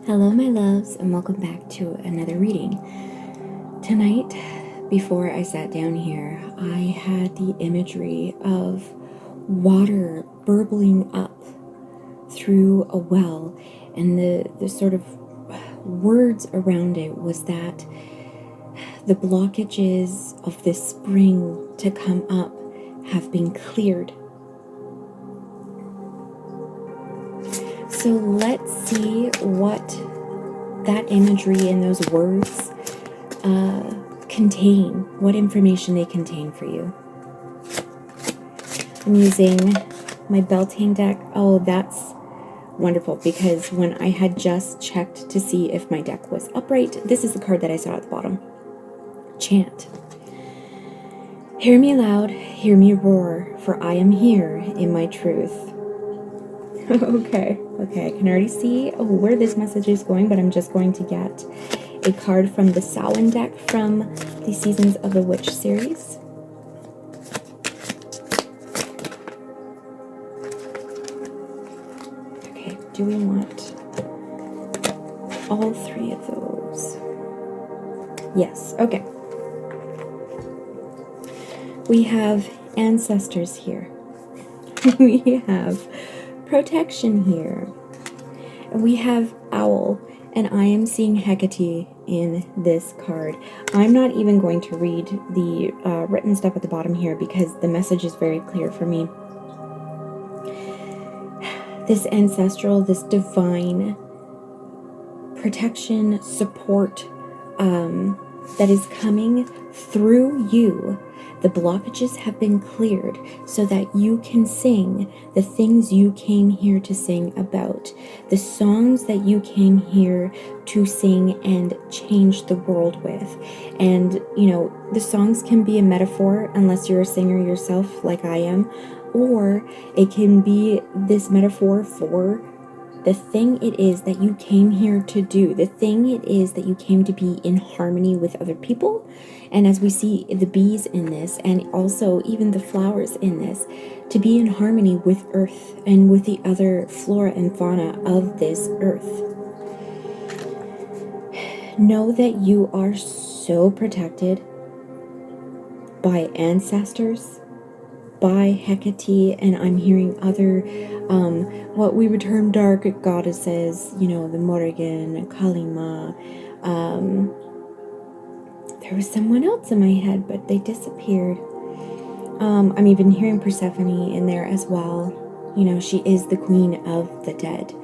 Hello, my loves, and welcome back to another reading. Tonight, before I sat down here, I had the imagery of water burbling up through a well, and the sort of words around it was that the blockages of this spring to come up have been cleared. So let's see what that imagery and those words contain, what information they contain for you. I'm using my Beltane deck. Oh, that's wonderful, because when I had just checked to see if my deck was upright, this is the card that I saw at the bottom. Chant. Hear me loud, hear me roar, for I am here in my truth. Okay, I can already see where this message is going, but I'm just going to get a card from the Samhain deck from the Seasons of the Witch series. Okay, do we want all three of those? Yes, okay. We have ancestors here. We have protection here. And we have owl, and I am seeing Hecate in this card. I'm not even going to read the written stuff at the bottom here because the message is very clear for me. This ancestral, this divine protection, support that is coming through you. The blockages have been cleared so that you can sing the things you came here to sing about, the songs that you came here to sing and change the world with. And, you know, the songs can be a metaphor unless you're a singer yourself like I am, or it can be this metaphor for the thing it is that you came here to do, the thing it is that you came to be in harmony with other people. And as we see the bees in this, and also even the flowers in this, to be in harmony with earth and with the other flora and fauna of this earth. Know that you are so protected by ancestors, by Hecate, and I'm hearing other, what we would term dark goddesses, you know, the Morrigan, Kalima. There was someone else in my head, but they disappeared. I'm even hearing Persephone in there as well. You know, she is the queen of the dead.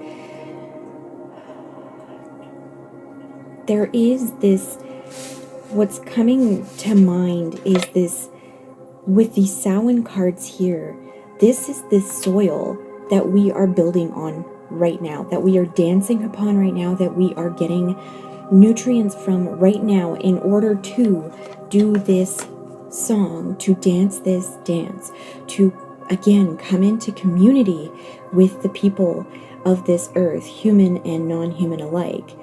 There is this, what's coming to mind is this, with these Samhain cards here, this is the soil that we are building on right now, that we are dancing upon right now, that we are getting nutrients from right now in order to do this song, to dance this dance, to again come into community with the people of this earth, human and non-human alike.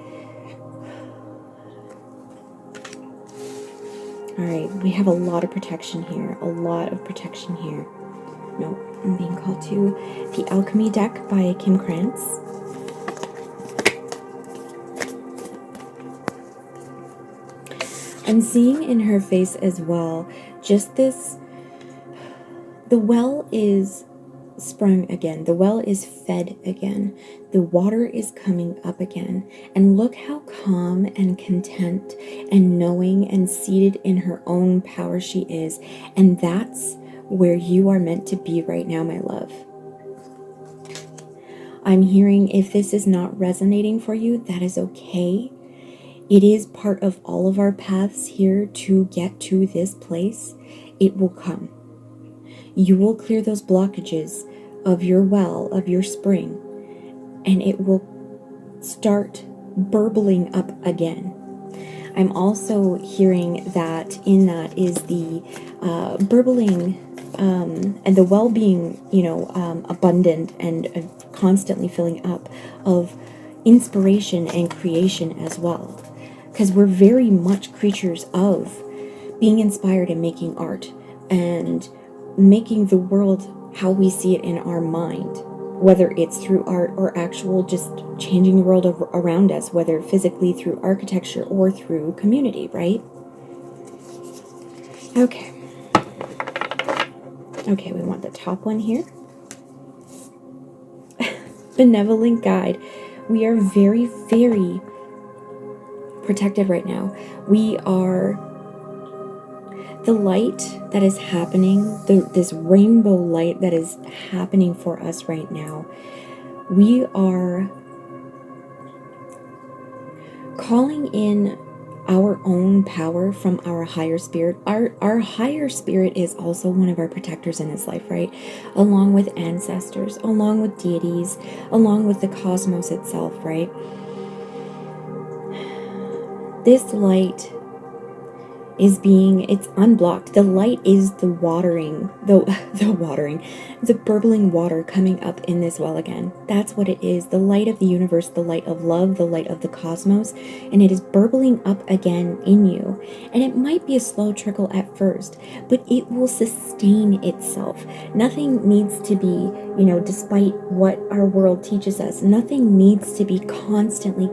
Alright, we have a lot of protection here. A lot of protection here. No, I'm being called to the Alchemy deck by Kim Krantz. I'm seeing in her face as well, just this, the well is sprung again. The well is fed again. The water is coming up again. And look how calm and content and knowing and seated in her own power she is. And that's where you are meant to be right now, my love. I'm hearing, if this is not resonating for you, that is okay. It is part of all of our paths here to get to this place. It will come. You will clear those blockages of your well, of your spring, and it will start burbling up again. I'm also hearing that in that is the burbling and the well-being, you know, abundant and constantly filling up of inspiration and creation as well. Because we're very much creatures of being inspired and making art and making the world how we see it in our mind. whether it's through art or actual just changing the world around us, whether physically through architecture or through community, right? Okay. Okay, we want the top one here. Benevolent guide. We are very, very protected right now. We are the light that is happening, this rainbow light that is happening for us right now. We are calling in our own power from our higher spirit. Our higher spirit is also one of our protectors in this life, right? Along with ancestors, along with deities, along with the cosmos itself, right? This light is it's unblocked. The light is the watering, the burbling water coming up in this well again. That's what it is. The light of the universe, the light of love, the light of the cosmos, and it is burbling up again in you. And it might be a slow trickle at first, but it will sustain itself. Nothing needs to be, despite what our world teaches us, nothing needs to be constantly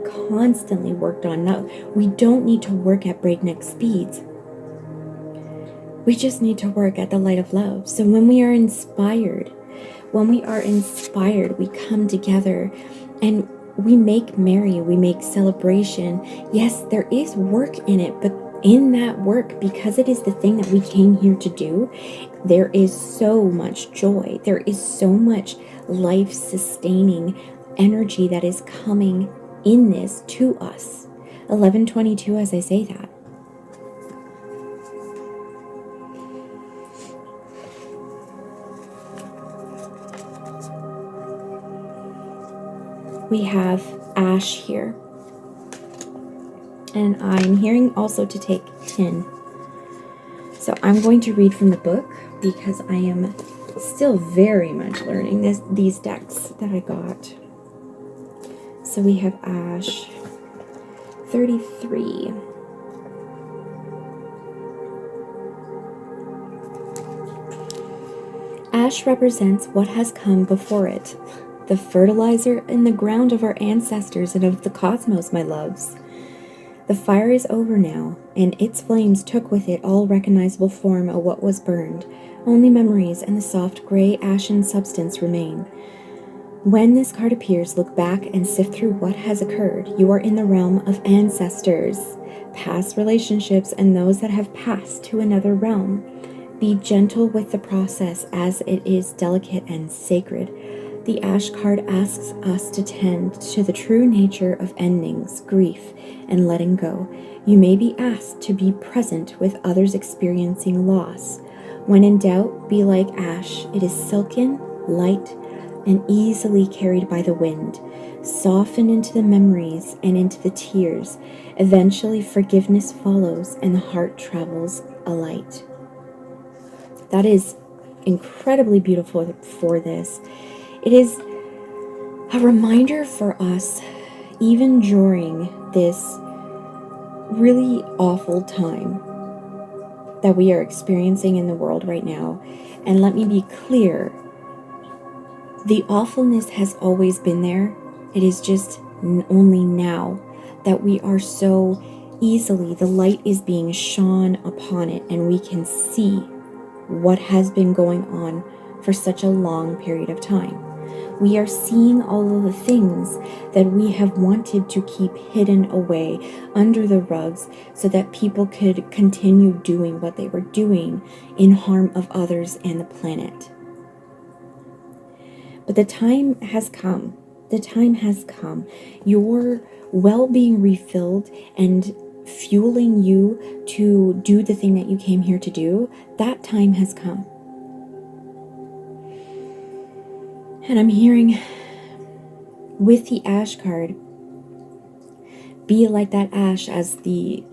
worked on. No, we don't need to work at breakneck speeds. We just need to work at the light of love. So when we are inspired, we come together and we make merry, we make celebration. Yes, there is work in it, but in that work, because it is the thing that we came here to do, there is so much joy. There is so much life-sustaining energy that is coming in this to us. 1122 as I say that. We have ash here. And I'm hearing also to take tin. So I'm going to read from the book because I am still very much learning these decks that I got. So we have ash 33. Ash represents what has come before it. The fertilizer in the ground of our ancestors and of the cosmos, my loves. The fire is over now, and its flames took with it all recognizable form of what was burned. Only memories and the soft gray ashen substance remain. When this card appears, look back and sift through what has occurred. You are in the realm of ancestors, past relationships, and those that have passed to another realm. Be gentle with the process as it is delicate and sacred. The ash card asks us to tend to the true nature of endings, grief, and letting go. You may be asked to be present with others experiencing loss. When in doubt, be like ash. It is silken, light, and easily carried by the wind. Soften into the memories and into the tears. Eventually, forgiveness follows and the heart travels alight. That is incredibly beautiful for this. It is a reminder for us, even during this really awful time that we are experiencing in the world right now. And let me be clear, the awfulness has always been there. It is just only now that we are so easily, the light is being shone upon it, and we can see what has been going on for such a long period of time. We are seeing all of the things that we have wanted to keep hidden away under the rugs so that people could continue doing what they were doing in harm of others and the planet. But the time has come. The time has come. Your well being refilled and fueling you to do the thing that you came here to do, that time has come. And I'm hearing with the ash card, be like that ash, as the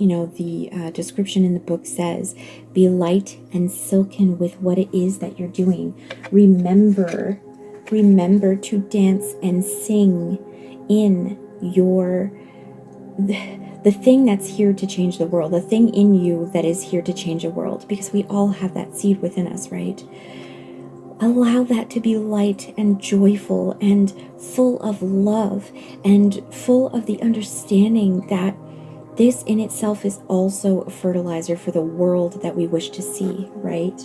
description in the book says. Be light and silken with what it is that you're doing. Remember to dance and sing in the thing that's here to change the world, the thing in you that is here to change the world, because we all have that seed within us, right? Allow that to be light and joyful and full of love and full of the understanding that this in itself is also a fertilizer for the world that we wish to see, right?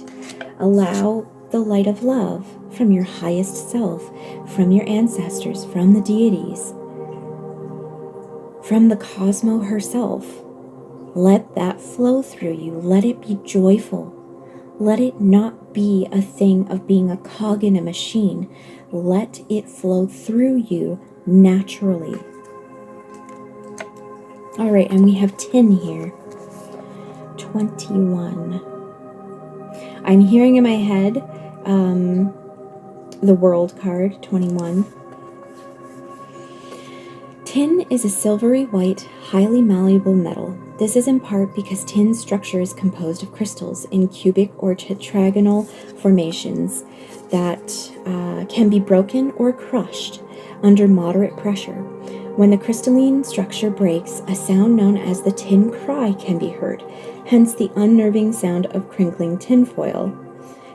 Allow the light of love from your highest self, from your ancestors, from the deities, from the Cosmo herself. Let that flow through you. Let it be joyful. Let it not be a thing of being a cog in a machine. Let it flow through you naturally. All right, and we have 10 here. 21. I'm hearing in my head the World card, 21. Tin is a silvery white, highly malleable metal. This is in part because tin's structure is composed of crystals in cubic or tetragonal formations that can be broken or crushed under moderate pressure. When the crystalline structure breaks, a sound known as the tin cry can be heard, hence the unnerving sound of crinkling tinfoil.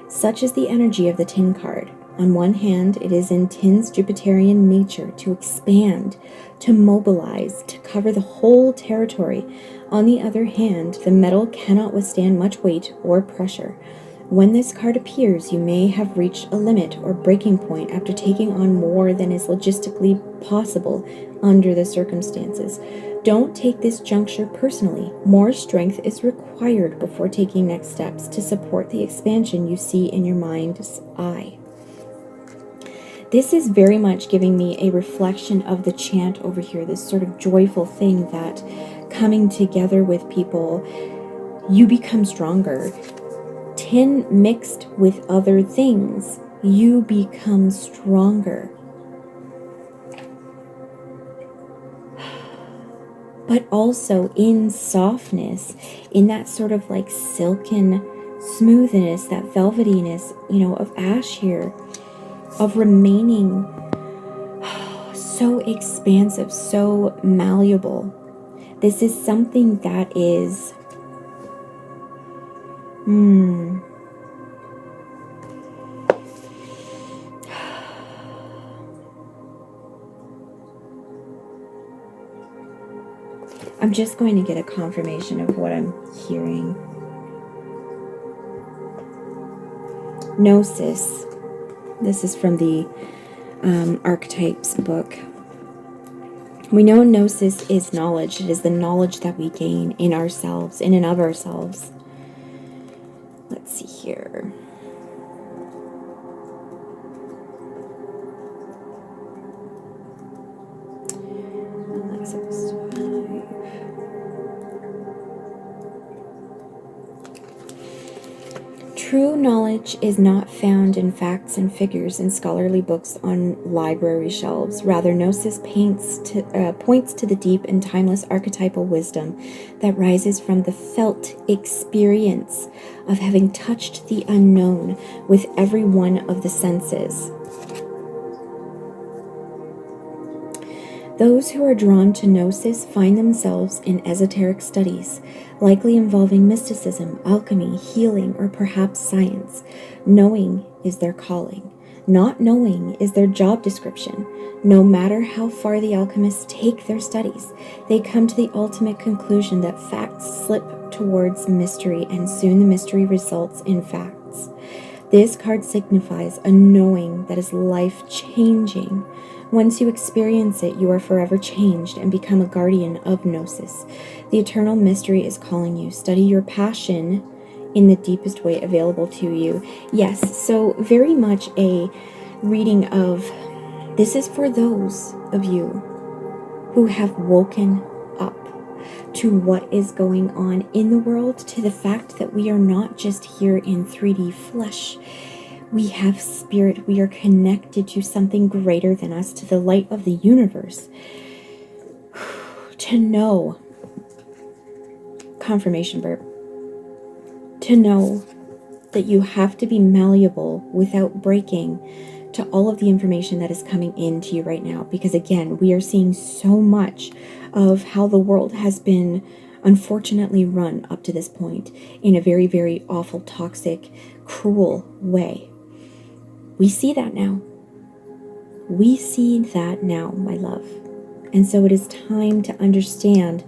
Such is the energy of the tin card. On one hand, it is in tin's Jupiterian nature to expand, to mobilize, to cover the whole territory. On the other hand, the metal cannot withstand much weight or pressure. When this card appears, you may have reached a limit or breaking point after taking on more than is logistically possible under the circumstances. Don't take this juncture personally. More strength is required before taking next steps to support the expansion you see in your mind's eye. This is very much giving me a reflection of the chant over here, this sort of joyful thing that coming together with people, you become stronger. Tin mixed with other things, you become stronger. But also in softness, in that sort of like silken smoothness, that velvetyness, of ash here, of remaining so expansive, so malleable. This is something that is I'm just going to get a confirmation of what I'm hearing. Gnosis. This is from the Archetypes book. We know Gnosis is knowledge. It is the knowledge that we gain in ourselves, in and of ourselves. Let's see here. True knowledge is not found in facts and figures in scholarly books on library shelves. Rather, Gnosis points to the deep and timeless archetypal wisdom that rises from the felt experience of having touched the unknown with every one of the senses. Those who are drawn to Gnosis find themselves in esoteric studies, likely involving mysticism, alchemy, healing, or perhaps science. Knowing is their calling. Not knowing is their job description. No matter how far the alchemists take their studies, they come to the ultimate conclusion that facts slip towards mystery, and soon the mystery results in facts. This card signifies a knowing that is life-changing. Once you experience it, you are forever changed and become a guardian of Gnosis. The eternal mystery is calling you. Study your passion in the deepest way available to you. Yes, so very much a reading of, this is for those of you who have woken up to what is going on in the world, to the fact that we are not just here in 3D flesh. We have spirit. We are connected to something greater than us, to the light of the universe. To know, confirmation burp, to know that you have to be malleable without breaking to all of the information that is coming into you right now. Because again, we are seeing so much of how the world has been unfortunately run up to this point in a very, very awful, toxic, cruel way. We see that now. We see that now, my love. And so it is time to understand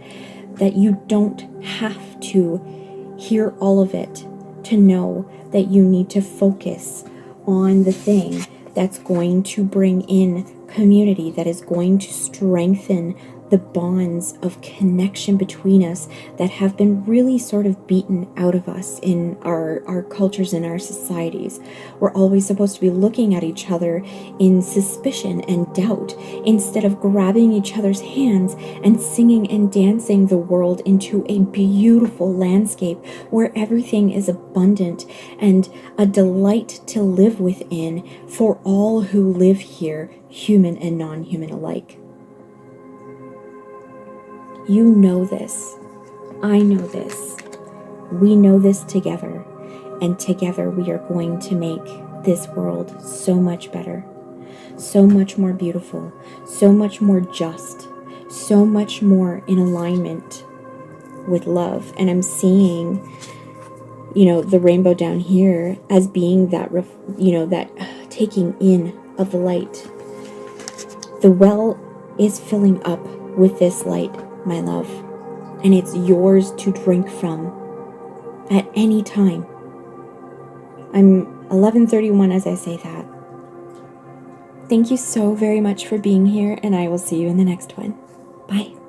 that you don't have to hear all of it to know that you need to focus on the thing that's going to bring in community, that is going to strengthen the bonds of connection between us that have been really sort of beaten out of us in our cultures and our societies. We're always supposed to be looking at each other in suspicion and doubt instead of grabbing each other's hands and singing and dancing the world into a beautiful landscape where everything is abundant and a delight to live within for all who live here, human and non-human alike. You know this. I know this. We know this together. And together we are going to make this world so much better, so much more beautiful, so much more just, so much more in alignment with love. And I'm seeing, the rainbow down here as being that, that taking in of the light. The well is filling up with this light, my love, and it's yours to drink from at any time. I'm 11:31 as I say that. Thank you so very much for being here, and I will see you in the next one. Bye.